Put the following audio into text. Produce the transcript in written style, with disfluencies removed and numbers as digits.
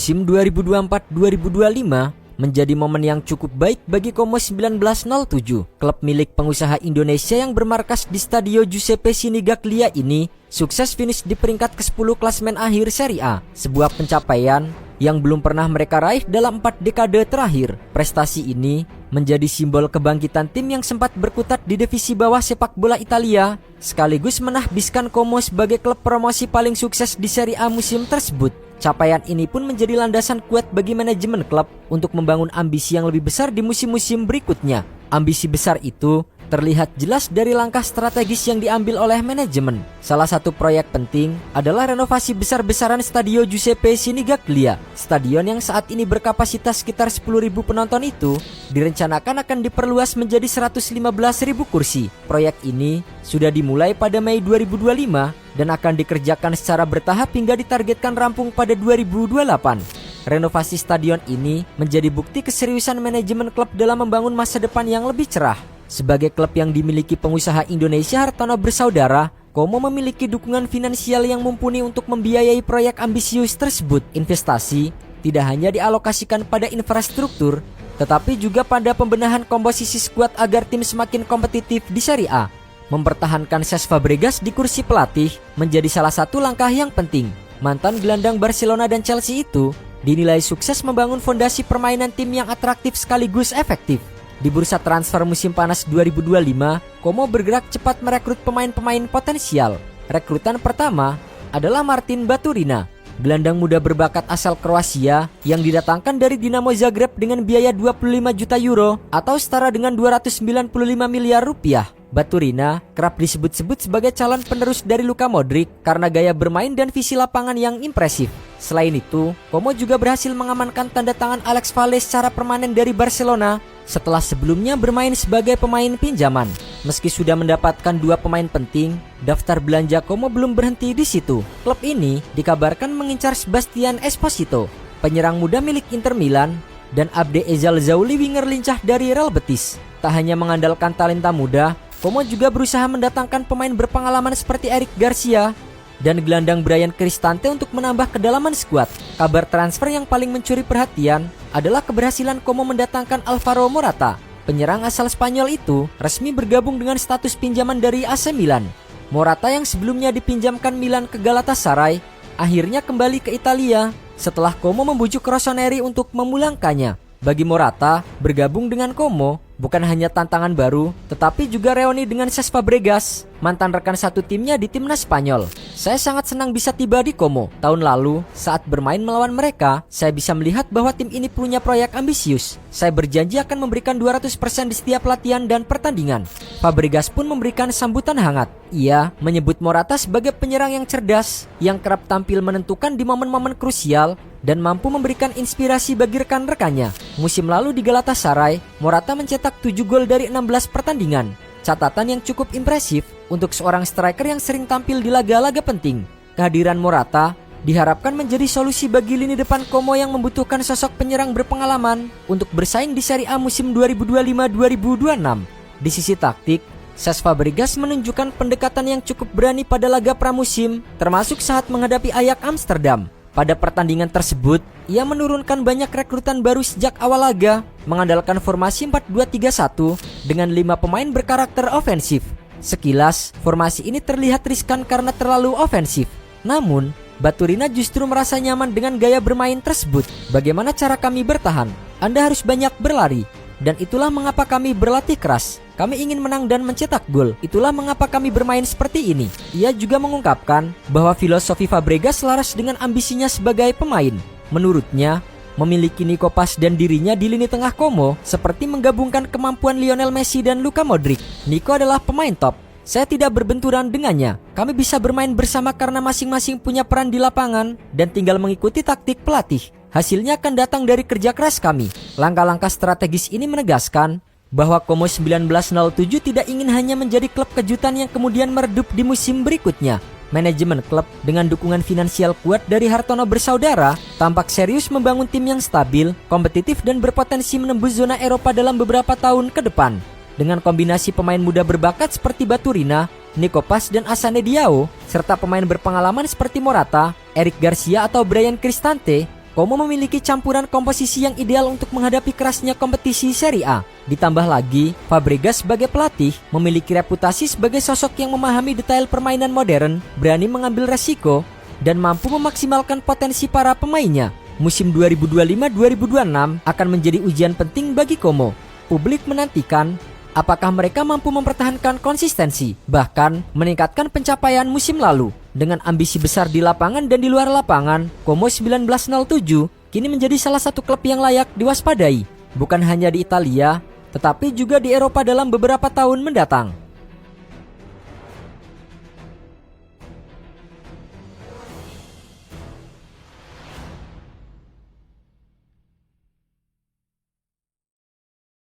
Musim 2024-2025 menjadi momen yang cukup baik bagi Como 1907. Klub milik pengusaha Indonesia yang bermarkas di Stadio Giuseppe Sinigaglia ini sukses finish di peringkat ke-10 klasemen akhir Serie A, sebuah pencapaian yang belum pernah mereka raih dalam 4 dekade terakhir. Prestasi ini menjadi simbol kebangkitan tim yang sempat berkutat di divisi bawah sepak bola Italia, sekaligus menahbiskan Como sebagai klub promosi paling sukses di Serie A musim tersebut. Capaian ini pun menjadi landasan kuat bagi manajemen klub untuk membangun ambisi yang lebih besar di musim-musim berikutnya. Ambisi besar itu terlihat jelas dari langkah strategis yang diambil oleh manajemen. Salah satu proyek penting adalah renovasi besar-besaran Stadio Giuseppe Sinigaglia. Stadion yang saat ini berkapasitas sekitar 10.000 penonton itu direncanakan akan diperluas menjadi 115.000 kursi. Proyek ini sudah dimulai pada Mei 2025 dan akan dikerjakan secara bertahap hingga ditargetkan rampung pada 2028. Renovasi stadion ini menjadi bukti keseriusan manajemen klub dalam membangun masa depan yang lebih cerah. Sebagai klub yang dimiliki pengusaha Indonesia Hartono bersaudara, Como memiliki dukungan finansial yang mumpuni untuk membiayai proyek ambisius tersebut. Investasi tidak hanya dialokasikan pada infrastruktur, tetapi juga pada pembenahan komposisi skuad agar tim semakin kompetitif di Serie A. Mempertahankan Cesc Fabregas di kursi pelatih menjadi salah satu langkah yang penting. Mantan gelandang Barcelona dan Chelsea itu dinilai sukses membangun fondasi permainan tim yang atraktif sekaligus efektif. Di bursa transfer musim panas 2025, Como bergerak cepat merekrut pemain-pemain potensial. Rekrutan pertama adalah Martin Baturina, gelandang muda berbakat asal Kroasia yang didatangkan dari Dinamo Zagreb dengan biaya 25 juta euro atau setara dengan 295 miliar rupiah. Baturina kerap disebut-sebut sebagai calon penerus dari Luka Modric karena gaya bermain dan visi lapangan yang impresif. Selain itu, Como juga berhasil mengamankan tanda tangan Alex Vale secara permanen dari Barcelona setelah sebelumnya bermain sebagai pemain pinjaman. Meski sudah mendapatkan 2 pemain penting, daftar belanja Como belum berhenti di situ. Klub ini dikabarkan mengincar Sebastian Esposito, penyerang muda milik Inter Milan, dan Abde Ezal Zauli, winger lincah dari Real Betis. Tak hanya mengandalkan talenta muda, Como juga berusaha mendatangkan pemain berpengalaman seperti Eric Garcia dan gelandang Bryan Cristante untuk menambah kedalaman skuad. Kabar transfer yang paling mencuri perhatian adalah keberhasilan Como mendatangkan Alvaro Morata. Penyerang asal Spanyol itu resmi bergabung dengan status pinjaman dari AC Milan. Morata yang sebelumnya dipinjamkan Milan ke Galatasaray akhirnya kembali ke Italia setelah Como membujuk Rossoneri untuk memulangkannya. Bagi Morata, bergabung dengan Como bukan hanya tantangan baru, tetapi juga reuni dengan Cesc Fabregas, mantan rekan satu timnya di timnas Spanyol. Saya sangat senang bisa tiba di Como. Tahun lalu, saat bermain melawan mereka, saya bisa melihat bahwa tim ini punya proyek ambisius. Saya berjanji akan memberikan 200% di setiap latihan dan pertandingan. Fabregas pun memberikan sambutan hangat. Ia menyebut Morata sebagai penyerang yang cerdas, yang kerap tampil menentukan di momen-momen krusial, dan mampu memberikan inspirasi bagi rekan-rekannya. Musim lalu di Galatasaray, Morata mencetak 7 gol dari 16 pertandingan. Catatan yang cukup impresif untuk seorang striker yang sering tampil di laga-laga penting. Kehadiran Morata diharapkan menjadi solusi bagi lini depan Como yang membutuhkan sosok penyerang berpengalaman untuk bersaing di Serie A musim 2025-2026. Di sisi taktik, Cesc Fabregas menunjukkan pendekatan yang cukup berani pada laga pramusim, termasuk saat menghadapi Ajax Amsterdam. Pada pertandingan tersebut, ia menurunkan banyak rekrutan baru sejak awal laga, mengandalkan formasi 4-2-3-1 dengan 5 pemain berkarakter ofensif. Sekilas, formasi ini terlihat riskan karena terlalu ofensif. Namun, Baturina justru merasa nyaman dengan gaya bermain tersebut. Bagaimana cara kami bertahan? Anda harus banyak berlari. Dan itulah mengapa kami berlatih keras. Kami ingin menang dan mencetak gol. Itulah mengapa kami bermain seperti ini. Ia juga mengungkapkan bahwa filosofi Fabregas selaras dengan ambisinya sebagai pemain. Menurutnya, memiliki Nico Paz dan dirinya di lini tengah Como seperti menggabungkan kemampuan Lionel Messi dan Luka Modric. Nico adalah pemain top. Saya tidak berbenturan dengannya. Kami bisa bermain bersama karena masing-masing punya peran di lapangan dan tinggal mengikuti taktik pelatih. Hasilnya akan datang dari kerja keras kami. Langkah-langkah strategis ini menegaskan bahwa Como 1907 tidak ingin hanya menjadi klub kejutan yang kemudian meredup di musim berikutnya. Manajemen klub dengan dukungan finansial kuat dari Hartono bersaudara tampak serius membangun tim yang stabil, kompetitif dan berpotensi menembus zona Eropa dalam beberapa tahun ke depan. Dengan kombinasi pemain muda berbakat seperti Baturina, Nico Paz dan Assane Diao, serta pemain berpengalaman seperti Morata, Eric Garcia atau Bryan Cristante, Como memiliki campuran komposisi yang ideal untuk menghadapi kerasnya kompetisi Serie A. Ditambah lagi, Fabregas sebagai pelatih memiliki reputasi sebagai sosok yang memahami detail permainan modern, berani mengambil resiko, dan mampu memaksimalkan potensi para pemainnya. Musim 2025-2026 akan menjadi ujian penting bagi Como. Publik menantikan apakah mereka mampu mempertahankan konsistensi, bahkan meningkatkan pencapaian musim lalu. Dengan ambisi besar di lapangan dan di luar lapangan, Como 1907 kini menjadi salah satu klub yang layak diwaspadai. Bukan hanya di Italia, tetapi juga di Eropa dalam beberapa tahun mendatang.